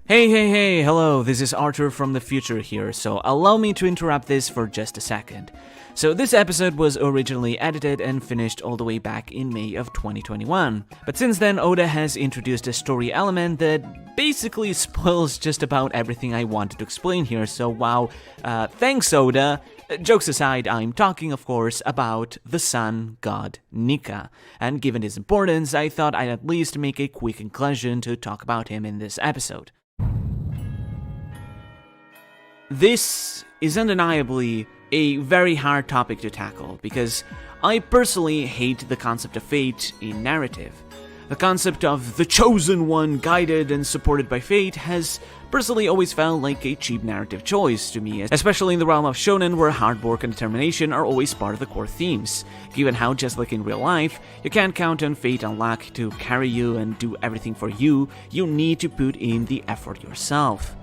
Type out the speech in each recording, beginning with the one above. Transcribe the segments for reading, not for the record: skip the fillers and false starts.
Hey, hello, this is Arthur from the future here, so allow me to interrupt this for just a second. So this episode was originally edited and finished all the way back in May of 2021, but since then Oda has introduced a story element that basically spoils just about everything I wanted to explain here, so wow, thanks Oda. Jokes aside, I'm talking of course about the sun god Nika, and given his importance, I thought I'd at least make a quick inclusion to talk about him in this episode. This is undeniably a very hard topic to tackle because I personally hate the concept of fate in narrative. The concept of the chosen one guided and supported by fate has personally always felt like a cheap narrative choice to me, especially in the realm of shonen where hard work and determination are always part of the core themes, given how just like in real life, you can't count on fate and luck to carry you and do everything for you, you need to put in the effort yourself.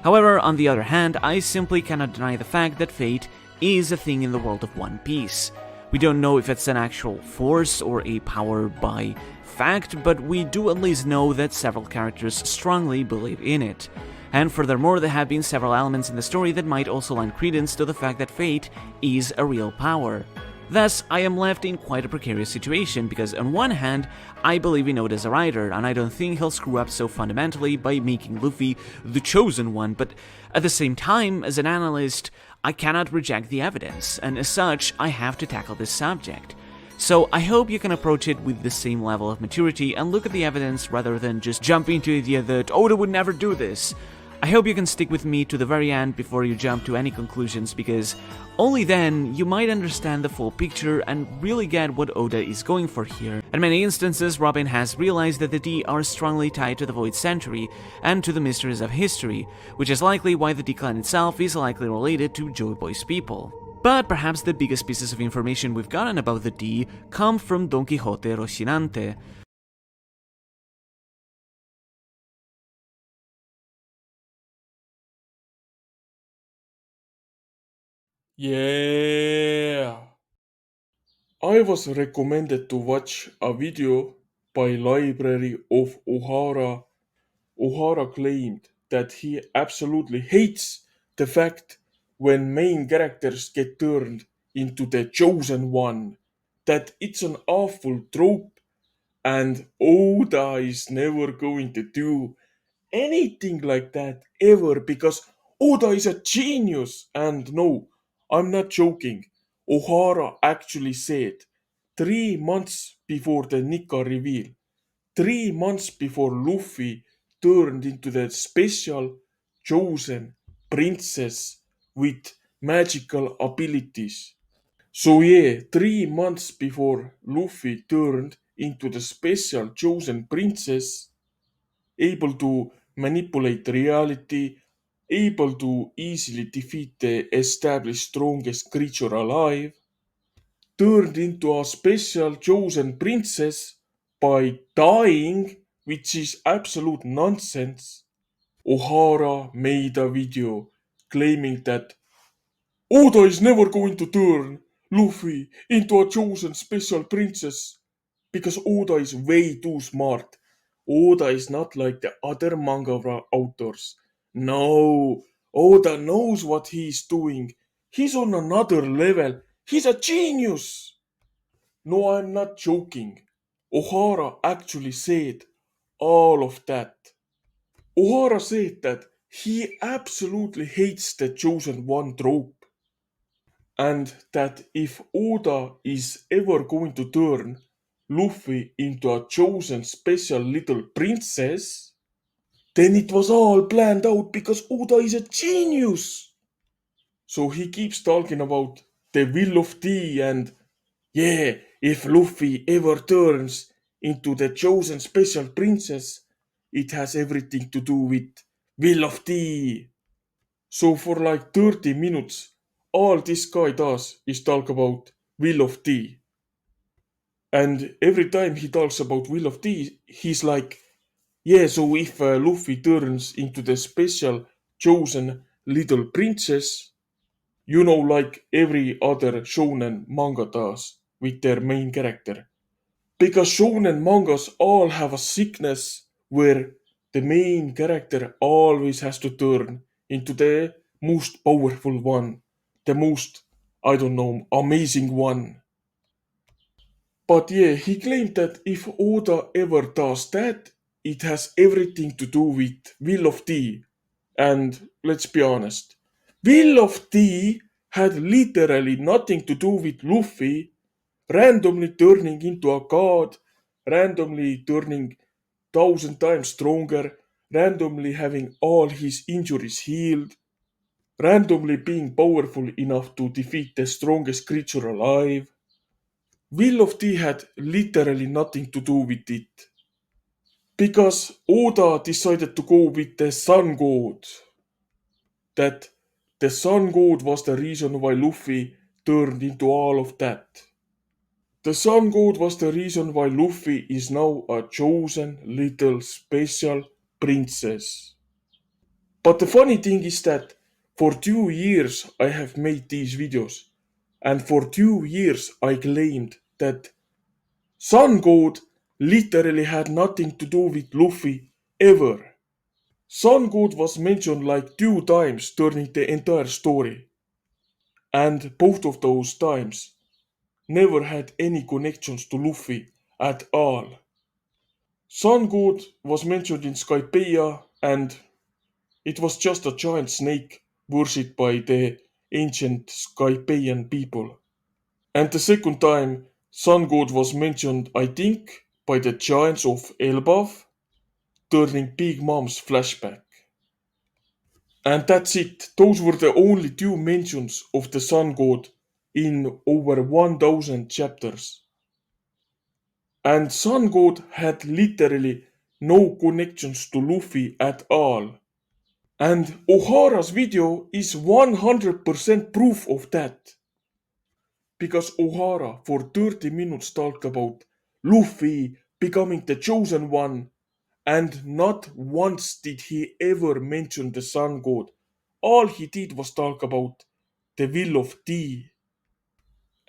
However, on the other hand, I simply cannot deny the fact that fate is a thing in the world of One Piece. We don't know if it's an actual force or a power by fact, but we do at least know that several characters strongly believe in it. And furthermore, there have been several elements in the story that might also lend credence to the fact that fate is a real power. Thus, I am left in quite a precarious situation because on one hand, I believe in Oda as a writer, and I don't think he'll screw up so fundamentally by making Luffy the chosen one, but at the same time, as an analyst, I cannot reject the evidence, and as such, I have to tackle this subject. So I hope you can approach it with the same level of maturity and look at the evidence rather than just jump into the idea that Oda would never do this. I hope you can stick with me to the very end before you jump to any conclusions, because only then you might understand the full picture and really get what Oda is going for here. In many instances, Robin has realized that the D are strongly tied to the Void Century and to the mysteries of history, which is likely why the D clan itself is likely related to Joy Boy's people. But perhaps the biggest pieces of information we've gotten about the D come from Don Quixote Rocinante. Yeah. I was recommended to watch a video by Library of Ohara. Ohara claimed that he absolutely hates the fact when main characters get turned into the chosen one, that it's an awful trope and Oda is never going to do anything like that ever because Oda is a genius. And no, I'm not joking. Ohara actually said 3 months before the Nika reveal, 3 months before Luffy turned into the special chosen princess with magical abilities. So yeah, 3 months before Luffy turned into the special chosen princess, able to manipulate reality, able to easily defeat the established strongest creature alive, turned into a special chosen princess by dying, which is absolute nonsense. Ohara made a video claiming that Oda is never going to turn Luffy into a chosen special princess because Oda is way too smart. Oda is not like the other manga authors. No, Oda knows what he's doing. He's on another level. He's a genius. No, I'm not joking. Ohara actually said all of that. Ohara said that he absolutely hates the chosen one trope, and that if Oda is ever going to turn Luffy into a chosen special little princess, then it was all planned out because Oda is a genius. So he keeps talking about the will of tea and yeah, if Luffy ever turns into the chosen special princess, it has everything to do with will of tea. So for like 30 minutes, all this guy does is talk about will of tea. And every time he talks about will of tea, he's like, yeah, so if Luffy turns into the special chosen little princess, like every other shonen manga does with their main character. Because shonen mangas all have a sickness where the main character always has to turn into the most powerful one, the most, I don't know, amazing one. But yeah, he claimed that if Oda ever does that, it has everything to do with Will of Tea. And let's be honest, Will of Tea had literally nothing to do with Luffy randomly turning into a god, randomly turning thousand times stronger, randomly having all his injuries healed, randomly being powerful enough to defeat the strongest creature alive. Will of Tea had literally nothing to do with it. Because Oda decided to go with the Sun God. That the Sun God was the reason why Luffy turned into all of that. The Sun God was the reason why Luffy is now a chosen little special princess. But the funny thing is that for 2 years I have made these videos, and for 2 years I claimed that Sun God literally had nothing to do with Luffy ever. Sun God was mentioned like 2 times during the entire story, and both of those times never had any connections to Luffy at all. Sun God was mentioned in Skypiea, and it was just a giant snake worshipped by the ancient Skypeian people. And the second time, Sun God was mentioned, I think, by the giants of Elbaf during Big Mom's flashback. And that's it. Those were the only 2 mentions of the Sun God in over 1000 chapters. And Sun God had literally no connections to Luffy at all. And Ohara's video is 100% proof of that. Because Ohara for 30 minutes talked about Luffy becoming the chosen one, and not once did he ever mention the Sun God. All he did was talk about the Will of Tea.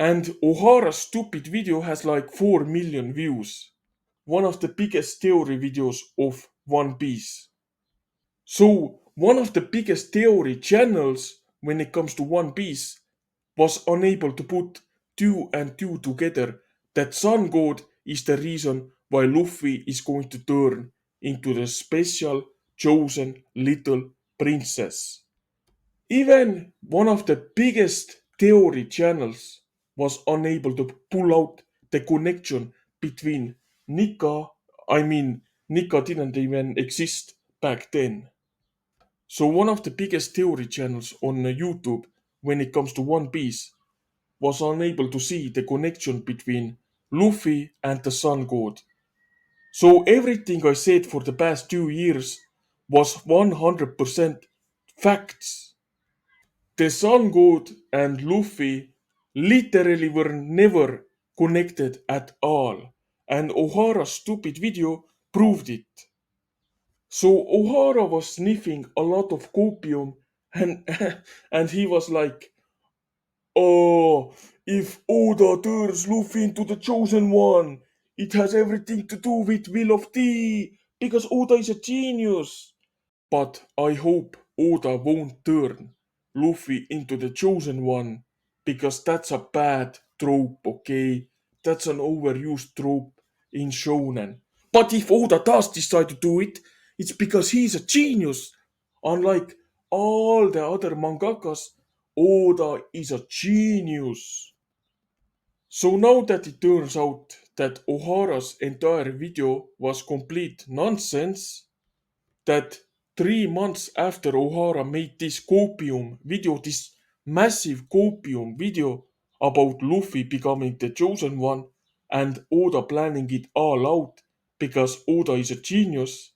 And Ohara's stupid video has like 4 million views. One of the biggest theory videos of One Piece. So, one of the biggest theory channels when it comes to One Piece was unable to put two and two together that Sun God is the reason why Luffy is going to turn into the special chosen little princess. Even one of the biggest theory channels was unable to pull out the connection between Nika, I mean, Nika didn't even exist back then. So, one of the biggest theory channels on YouTube when it comes to One Piece was unable to see the connection between Luffy and the Sun God. So, everything I said for the past 2 years was 100% facts. The Sun God and Luffy literally were never connected at all, and Ohara's stupid video proved it. So Ohara was sniffing a lot of copium, and and he was like, "Oh, if Oda turns Luffy into the chosen one, it has everything to do with Will of Tea, because Oda is a genius." But I hope Oda won't turn Luffy into the chosen one, because that's a bad trope, okay? That's an overused trope in shonen. But if Oda does decide to do it, it's because he's a genius. Unlike all the other mangakas, Oda is a genius. So now that it turns out that Ohara's entire video was complete nonsense, that 3 months after Ohara made this copium video, this massive copium video about Luffy becoming the chosen one, and Oda planning it all out because Oda is a genius,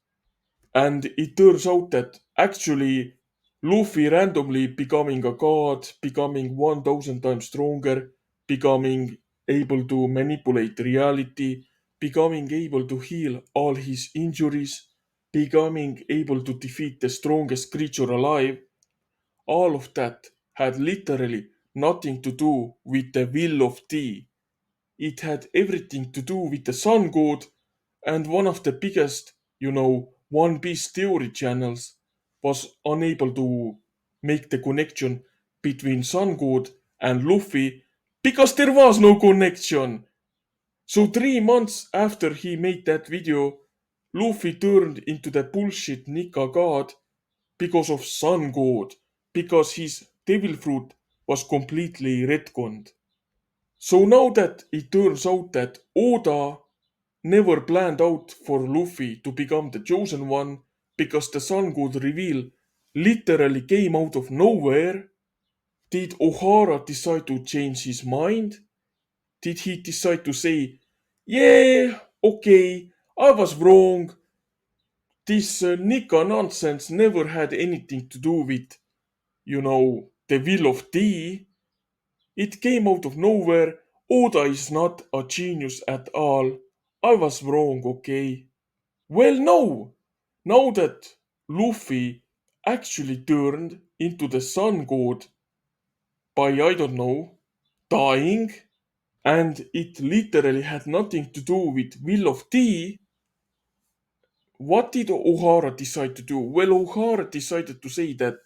and it turns out that actually Luffy randomly becoming a god, becoming 1000 times stronger, becoming able to manipulate reality, becoming able to heal all his injuries, becoming able to defeat the strongest creature alive, all of that had literally nothing to do with the will of Tea. It had everything to do with the Sun God and one of the biggest, One Piece theory channels was unable to make the connection between Sun God and Luffy because there was no connection. So 3 months after he made that video, Luffy turned into the bullshit Nika god because of Sun God, because his devil fruit was completely retconned. So now that it turns out that Oda never planned out for Luffy to become the chosen one because the Sun God reveal literally came out of nowhere, did Ohara decide to change his mind? Did he decide to say, yeah, okay, I was wrong. This Nika nonsense never had anything to do with, the will of tea. It came out of nowhere. Oda is not a genius at all. I was wrong, okay? Well, no. Now that Luffy actually turned into the sun god by, I don't know, dying, and it literally had nothing to do with will of tea, what did Ohara decide to do? Well, Ohara decided to say that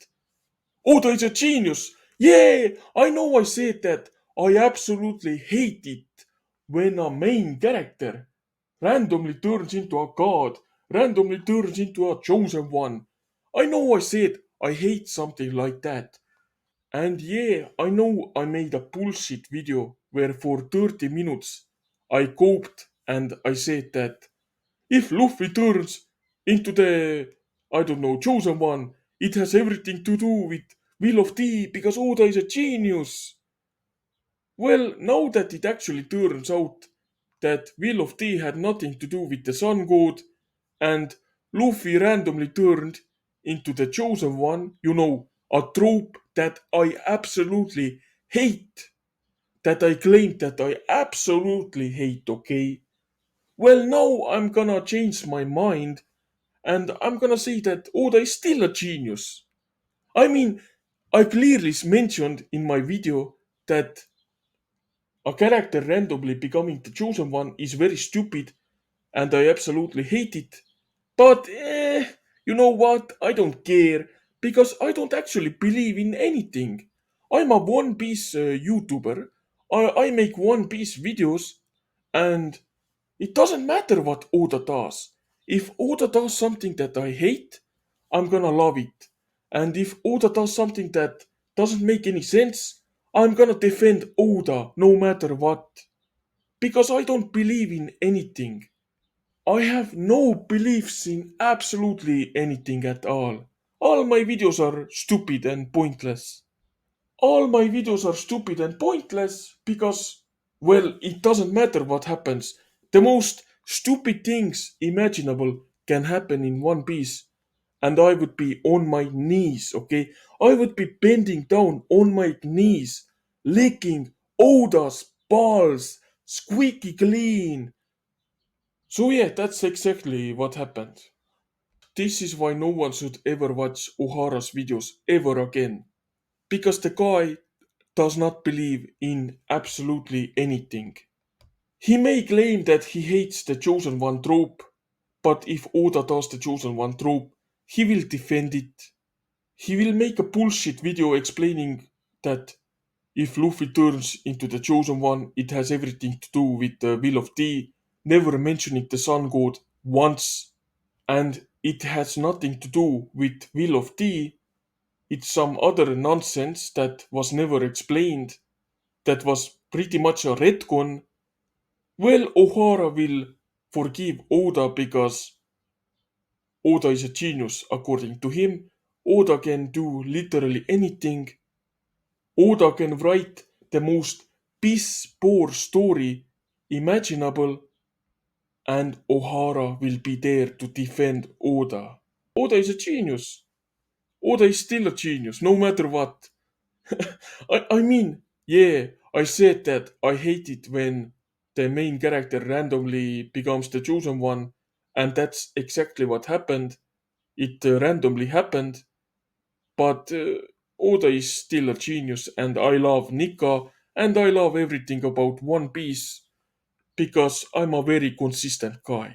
Oda is a genius. Yeah, I know I said that. I absolutely hate it when a main character randomly turns into a god, randomly turns into a chosen one. I know I said I hate something like that. And yeah, I know I made a bullshit video where for 30 minutes I coped and I said that if Luffy turns into the, I don't know, chosen one, it has everything to do with Will of Tea because Oda is a genius. Well, now that it actually turns out that Will of Tea had nothing to do with the Sun God and Luffy randomly turned into the chosen one, a trope that I absolutely hate, that I claim that I absolutely hate, okay? Well, now I'm gonna change my mind and I'm gonna say that Oda is still a genius. I mean, I clearly mentioned in my video that a character randomly becoming the chosen one is very stupid and I absolutely hate it. But, you know what? I don't care because I don't actually believe in anything. I'm a One Piece YouTuber. I make One Piece videos and it doesn't matter what Oda does. If Oda does something that I hate, I'm gonna love it. And if Oda does something that doesn't make any sense, I'm gonna defend Oda no matter what. Because I don't believe in anything. I have no beliefs in absolutely anything at all. All my videos are stupid and pointless. All my videos are stupid and pointless because, well, it doesn't matter what happens. The most stupid things imaginable can happen in One Piece, and I would be on my knees, okay? I would be bending down on my knees, licking Oda's balls, squeaky clean. So, yeah, that's exactly what happened. This is why no one should ever watch Ohara's videos ever again. Because the guy does not believe in absolutely anything. He may claim that he hates the Chosen One trope, but if Oda does the Chosen One trope, he will defend it. He will make a bullshit video explaining that if Luffy turns into the Chosen One, it has everything to do with the Will of Tea, never mentioning the Sun God once, and it has nothing to do with Will of Tea. It's some other nonsense that was never explained, that was pretty much a retcon. Well, Ohara will forgive Oda because Oda is a genius, according to him. Oda can do literally anything. Oda can write the most piss poor story imaginable, and Ohara will be there to defend Oda. Oda is a genius. Oda is still a genius, no matter what. I mean, yeah, I said that I hate it when the main character randomly becomes the chosen one, and that's exactly what happened. It randomly happened, but Oda is still a genius, and I love Nika, and I love everything about One Piece because I'm a very consistent guy.